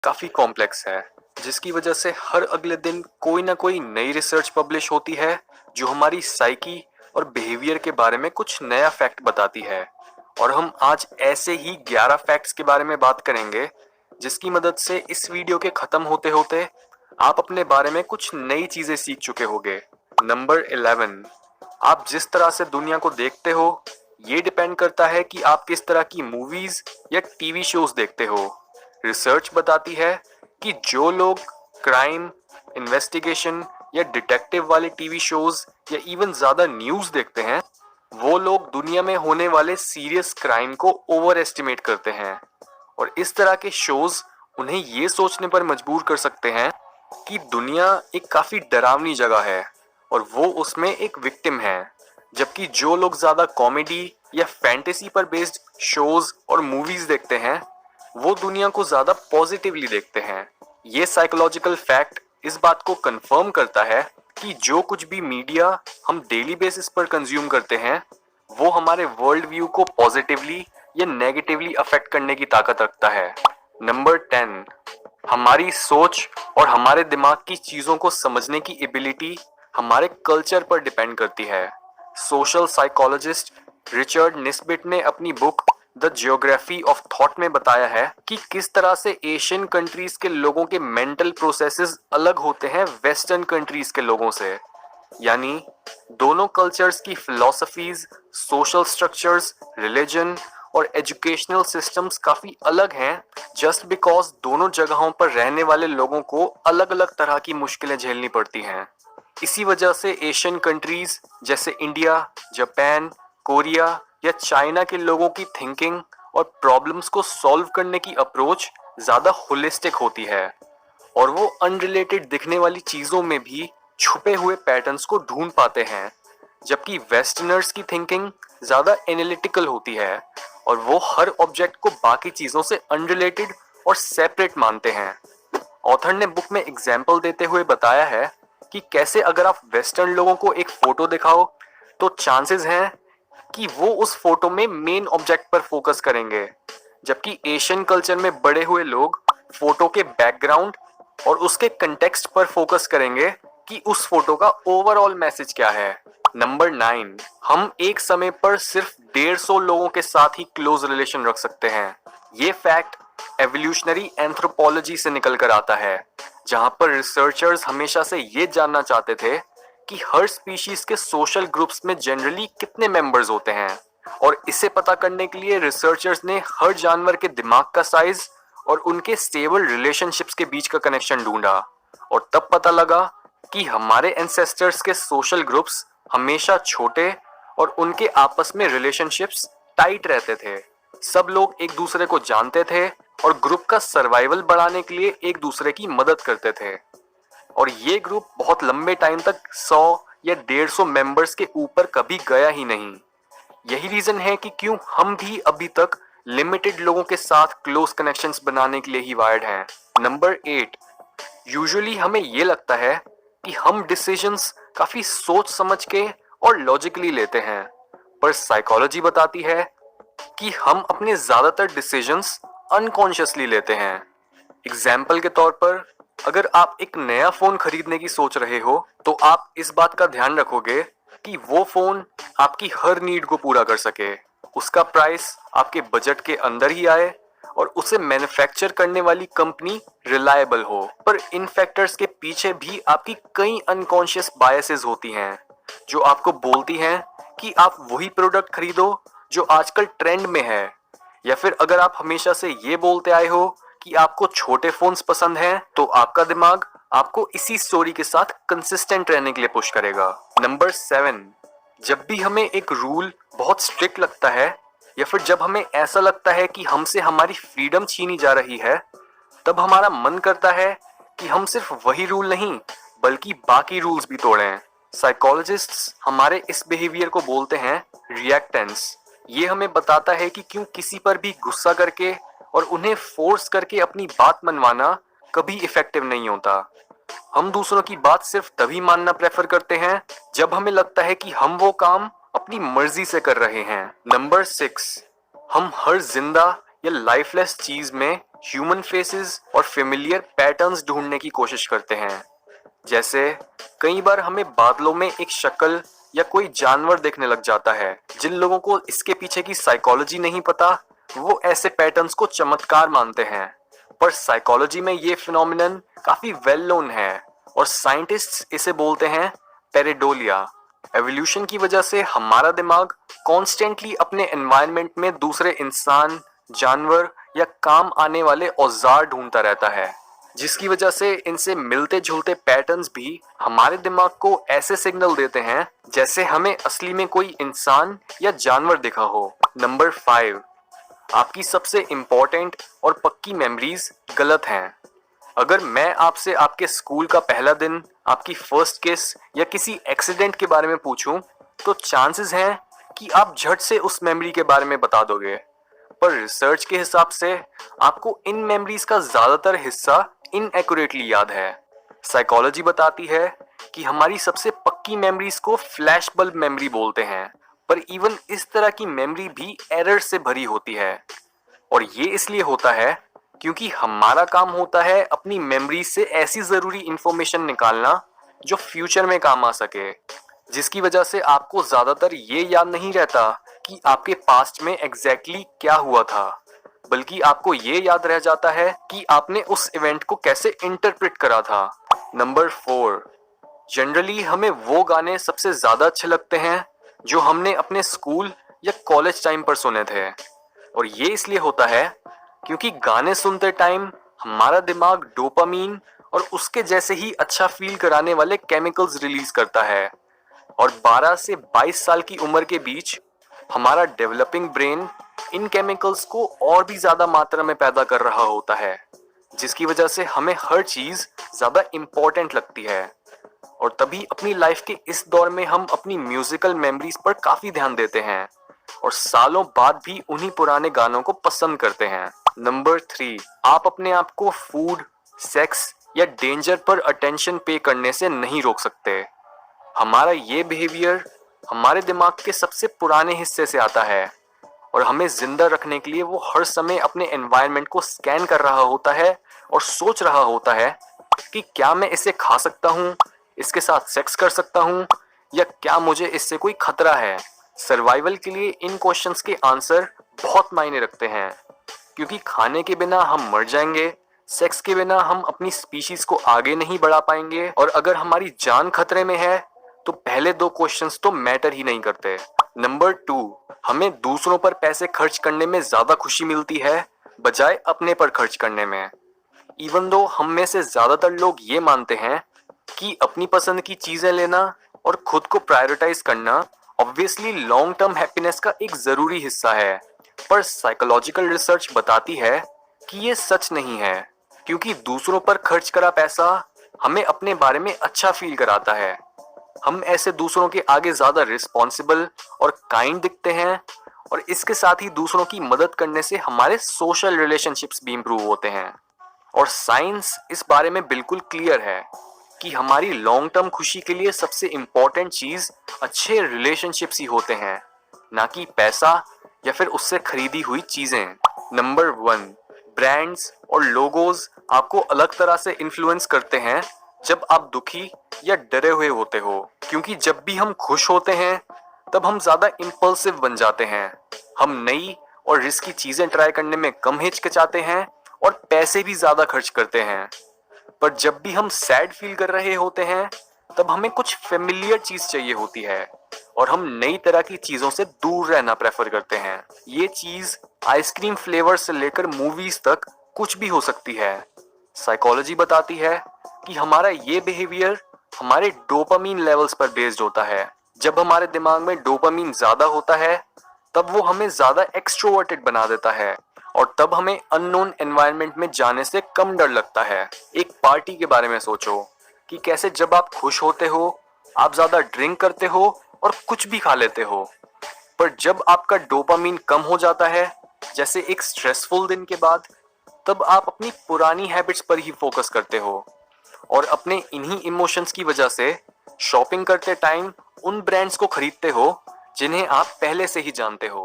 काफी कॉम्प्लेक्स है, जिसकी वजह से हर अगले दिन कोई ना कोई नई रिसर्च पब्लिश होती है जो हमारी साइकी और बिहेवियर के बारे में कुछ नया फैक्ट बताती है। और हम आज ऐसे ही 11 फैक्ट्स के बारे में बात करेंगे, जिसकी मदद से इस वीडियो के खत्म होते होते आप अपने बारे में कुछ नई चीजें सीख चुके होंगे। नंबर 11, आप जिस तरह से दुनिया को देखते हो ये डिपेंड करता है कि आप किस तरह की मूवीज या टीवी शोज देखते हो। रिसर्च बताती है कि जो लोग क्राइम, इन्वेस्टिगेशन या डिटेक्टिव वाले टीवी शोज या इवन ज्यादा न्यूज देखते हैं, वो लोग दुनिया में होने वाले सीरियस क्राइम को ओवर एस्टिमेट करते हैं। और इस तरह के शोज उन्हें ये सोचने पर मजबूर कर सकते हैं कि दुनिया एक काफी डरावनी जगह है और वो उसमें एक विक्टिम है। जबकि जो लोग ज्यादा कॉमेडी या फैंटेसी पर बेस्ड शोज और मूवीज देखते हैं, वो दुनिया को ज्यादा पॉजिटिवली देखते हैं। ये साइकोलॉजिकल फैक्ट इस बात को कंफर्म करता है कि जो कुछ भी मीडिया हम डेली बेसिस पर कंज्यूम करते हैं, वो हमारे वर्ल्ड व्यू को पॉजिटिवली या नेगेटिवली अफेक्ट करने की ताकत रखता है। नंबर 10, हमारी सोच और हमारे दिमाग की चीजों को समझने की एबिलिटी हमारे कल्चर पर डिपेंड करती है। सोशल साइकोलॉजिस्ट रिचर्ड निस्बिट ने अपनी book the geography of thought में बताया है कि किस तरह से एशियन कंट्रीज के लोगों के मेंटल प्रोसेसेस अलग होते हैं वेस्टर्न कंट्रीज के लोगों से। यानी दोनों कल्चर्स की फिलॉसफीज, सोशल स्ट्रक्चर्स, रिलीजन और एजुकेशनल सिस्टम्स काफी अलग हैं, जस्ट बिकॉज दोनों जगहों पर रहने वाले लोगों को अलग अलग तरह की मुश्किलें झेलनी पड़ती हैं। इसी वजह से एशियन कंट्रीज जैसे इंडिया, जापान, कोरिया या चाइना के लोगों की थिंकिंग और प्रॉब्लम्स को सॉल्व करने की अप्रोच ज्यादा होलिस्टिक होती है और वो अनरिलेटेड दिखने वाली चीजों में भी छुपे हुए पैटर्न्स को ढूंढ पाते हैं। जबकि वेस्टर्नर्स की थिंकिंग ज्यादा एनालिटिकल होती है और वो हर ऑब्जेक्ट को बाकी चीजों से अनरिलेटेड और सेपरेट मानते हैं। ऑथर ने बुक में एग्जाम्पल देते हुए बताया है कि कैसे अगर आप वेस्टर्न लोगों को एक फोटो दिखाओ तो चांसेस हैं कि वो उस फोटो में मेन ऑब्जेक्ट पर फोकस करेंगे, जबकि एशियन कल्चर में बड़े हुए लोग फोटो के बैकग्राउंड और उसके कंटेक्स्ट पर फोकस करेंगे कि उस फोटो का ओवरऑल मैसेज क्या है। नंबर 9, हम एक समय पर सिर्फ 150 लोगों के साथ ही क्लोज रिलेशन रख सकते हैं। ये फैक्ट एवोल्यूशनरी एंथ्रोपोलॉजी से निकल कर आता है, जहां पर रिसर्चर्स हमेशा से ये जानना चाहते थे कि हर स्पीशीज के सोशल ग्रुप्स में जनरली कितने मेंबर्स होते हैं। और इसे पता करने के लिए रिसर्चर्स ने हर जानवर के दिमाग का साइज और उनके स्टेबल रिलेशनशिप्स के बीच का कनेक्शन ढूंढा। और तब पता लगा कि हमारे एंसेस्टर्स के सोशल ग्रुप्स हमेशा छोटे और उनके आपस में रिलेशनशिप्स टाइट रहते थे। सब लोग एक दूसरे को जानते थे और ग्रुप का सर्वाइवल बढ़ाने के लिए एक दूसरे की मदद करते थे। और ये ग्रुप बहुत लंबे टाइम तक 100 या 150 मेंबर्स के ऊपर कभी गया ही नहीं। यही रीजन है कि क्यों हम भी अभी तक लिमिटेड लोगों के साथ क्लोज कनेक्शंस बनाने के लिए ही वायर्ड हैं। नंबर 8, यूजुअली हमें ये लगता है कि हम डिसीजंस काफी सोच समझ के और लॉजिकली लेते हैं, पर साइकोलॉजी बताती है कि हम अपने ज्यादातर डिसीजंस अनकॉन्शियसली लेते हैं। एग्जाम्पल के तौर पर, अगर आप एक नया फोन खरीदने की सोच रहे हो तो आप इस बात का ध्यान रखोगे कि वो फोन आपकी हर नीड को पूरा कर सके, उसका प्राइस आपके बजट के अंदर ही आए और उसे मैन्युफैक्चर करने वाली कंपनी रिलायबल हो। पर इन फैक्टर्स के पीछे भी आपकी कई अनकॉन्शियस बायसेस होती हैं जो आपको बोलती हैं कि आप वही प्रोडक्ट खरीदो जो आजकल ट्रेंड में है। या फिर अगर आप हमेशा से ये बोलते आए हो कि आपको छोटे फोन्स पसंद हैं, तो आपका दिमाग आपको इसी स्टोरी के साथ कंसिस्टेंट रहने के लिए पुश करेगा। नंबर 7, जब भी हमें एक रूल बहुत स्ट्रिक्ट लगता है या फिर जब हमें ऐसा लगता है कि हमसे हमारी फ्रीडम छीनी जा रही है, तब हमारा मन करता है कि हम सिर्फ वही रूल नहीं बल्कि बाकी रूल्स भी तोड़ें। साइकोलॉजिस्ट्स हमारे इस बिहेवियर को बोलते हैं रिएक्टेंस। ये हमें बताता है कि क्यों किसी पर भी गुस्सा करके और उन्हें फोर्स करके अपनी बात मनवाना कभी इफेक्टिव नहीं होता। हम दूसरों की बात सिर्फ तभी मानना प्रेफर करते हैं जब हमें लगता है कि हम वो काम अपनी मर्जी से कर रहे हैं। नंबर 6, हम हर जिंदा या लाइफलेस चीज में ह्यूमन फेसेस और फेमिलियर पैटर्न्स ढूंढने की कोशिश करते हैं। जैसे कई बार हमें बादलों में एक शक्ल या कोई जानवर देखने लग जाता है। जिन लोगों को इसके पीछे की साइकोलॉजी नहीं पता, वो ऐसे पैटर्न्स को चमत्कार मानते हैं, पर साइकोलॉजी में ये फिनोमिनन काफी वेल नोन है और साइंटिस्ट्स इसे बोलते हैं पेरेडोलिया। एवोल्यूशन की वजह से हमारा दिमाग कॉन्स्टेंटली अपने एनवायरनमेंट में दूसरे इंसान, जानवर या काम आने वाले औजार ढूंढता रहता है, जिसकी वजह से इनसे मिलते जुलते पैटर्न्स भी हमारे दिमाग को ऐसे सिग्नल देते हैं जैसे हमें असली में कोई इंसान या जानवर दिखा हो। नंबर 5, आपकी सबसे इम्पोर्टेंट और पक्की मेमोरीज गलत हैं। अगर मैं आपसे आपके स्कूल का पहला दिन, आपकी फर्स्ट किस या किसी एक्सीडेंट के बारे में पूछूं, तो चांसेस हैं कि आप झट से उस मेमोरी के बारे में बता दोगे। पर रिसर्च के हिसाब से आपको इन मेमोरीज का ज्यादातर हिस्सा इनएक्यूरेटली याद है। साइकोलॉजी बताती है कि हमारी सबसे पक्की मेमोरीज को फ्लैश बल्ब मेमोरी बोलते हैं, पर इवन इस तरह की मेमोरी भी एरर से भरी होती है। और ये इसलिए होता है क्योंकि हमारा काम होता है अपनी मेमोरी से ऐसी जरूरी इंफॉर्मेशन निकालना जो फ्यूचर में काम आ सके, जिसकी वजह से आपको ज्यादातर ये याद नहीं रहता कि आपके पास्ट में एग्जैक्टली क्या हुआ था, बल्कि आपको ये याद रह जाता है कि आपने उस इवेंट को कैसे इंटरप्रेट करा था। नंबर 4, जनरली हमें वो गाने सबसे ज्यादा अच्छे लगते हैं जो हमने अपने स्कूल या कॉलेज टाइम पर सुने थे। और ये इसलिए होता है क्योंकि गाने सुनते टाइम हमारा दिमाग डोपामीन और उसके जैसे ही अच्छा फील कराने वाले केमिकल्स रिलीज करता है, और 12 से 22 साल की उम्र के बीच हमारा डेवलपिंग ब्रेन इन केमिकल्स को और भी ज्यादा मात्रा में पैदा कर रहा होता है, जिसकी वजह से हमें हर चीज ज्यादा इम्पोर्टेंट लगती है। और तभी अपनी लाइफ के इस दौर में हम अपनी म्यूजिकल मेमोरीज पर काफी ध्यान देते हैं और सालों बाद भी उन्हीं पुराने गानों को पसंद करते हैं। नंबर 3, आप अपने आप को फूड, सेक्स या डेंजर पर अटेंशन पे करने से नहीं रोक सकते। हमारा ये बिहेवियर हमारे दिमाग के सबसे पुराने हिस्से से आता है और हमें जिंदा रखने के लिए वो हर समय अपने एनवायरनमेंट को स्कैन कर रहा होता है और सोच रहा होता है कि क्या मैं इसे खा सकता हूँ, इसके साथ सेक्स कर सकता हूँ, या क्या मुझे इससे कोई खतरा है। सर्वाइवल के लिए इन क्वेश्चंस के आंसर बहुत मायने रखते हैं, क्योंकि खाने के बिना हम मर जाएंगे, सेक्स के बिना हम अपनी स्पीशीज को आगे नहीं बढ़ा पाएंगे, और अगर हमारी जान खतरे में है तो पहले 2 क्वेश्चंस तो मैटर ही नहीं करते। नंबर 2, हमें दूसरों पर पैसे खर्च करने में ज्यादा खुशी मिलती है बजाय अपने पर खर्च करने में। इवन दो हम में से ज्यादातर लोग ये मानते हैं कि अपनी पसंद की चीजें लेना और खुद को प्रायोरिटाइज करना ऑब्वियसली लॉन्ग टर्म हैप्पीनेस का एक जरूरी हिस्सा है, पर साइकोलॉजिकल रिसर्च बताती है कि ये सच नहीं है, क्योंकि दूसरों पर खर्च करा पैसा हमें अपने बारे में अच्छा फील कराता है। हम ऐसे दूसरों के आगे ज्यादा रिस्पॉन्सिबल और काइंड दिखते हैं, और इसके साथ ही दूसरों की मदद करने से हमारे सोशल रिलेशनशिप्स भी इंप्रूव होते हैं। और साइंस इस बारे में बिल्कुल क्लियर है कि हमारी लॉन्ग टर्म खुशी के लिए सबसे इम्पोर्टेंट चीज अच्छे रिलेशनशिप्स ही होते हैं, ना कि पैसा या फिर उससे खरीदी हुई चीजें। नंबर 1, ब्रांड्स और लोगोज आपको अलग तरह से इन्फ्लुएंस करते हैं जब आप दुखी या डरे हुए होते हो, क्योंकि जब भी हम खुश होते हैं तब हम ज्यादा इम्पल्सिव बन जाते हैं। हम नई और रिस्की चीजें ट्राई करने में कम हिचकिचाते हैं और पैसे भी ज्यादा खर्च करते हैं। पर जब भी हम सैड फील कर रहे होते हैं तब हमें कुछ फेमिलियर चीज चाहिए होती है और हम नई तरह की चीजों से दूर रहना प्रेफर करते हैं। ये चीज आइसक्रीम फ्लेवर से लेकर मूवीज तक कुछ भी हो सकती है। साइकोलॉजी बताती है कि हमारा ये बिहेवियर हमारे डोपामीन लेवल्स पर बेस्ड होता है। जब हमारे दिमाग में डोपामीन ज्यादा होता है तब वो हमें ज्यादा एक्सट्रोवर्टेड बना देता है, और तब हमें अननोन एनवायरनमेंट में जाने से कम डर लगता है। एक पार्टी के बारे में सोचो कि कैसे जब आप खुश होते हो आप ज्यादा ड्रिंक करते हो और कुछ भी खा लेते हो, पर जब आपका डोपामीन कम हो जाता है, जैसे एक स्ट्रेसफुल दिन के बाद, तब आप अपनी पुरानी हैबिट्स पर ही फोकस करते हो और अपने इन्हीं इमोशंस की वजह से शॉपिंग करते टाइम उन ब्रांड्स को खरीदते हो जिन्हें आप पहले से ही जानते हो।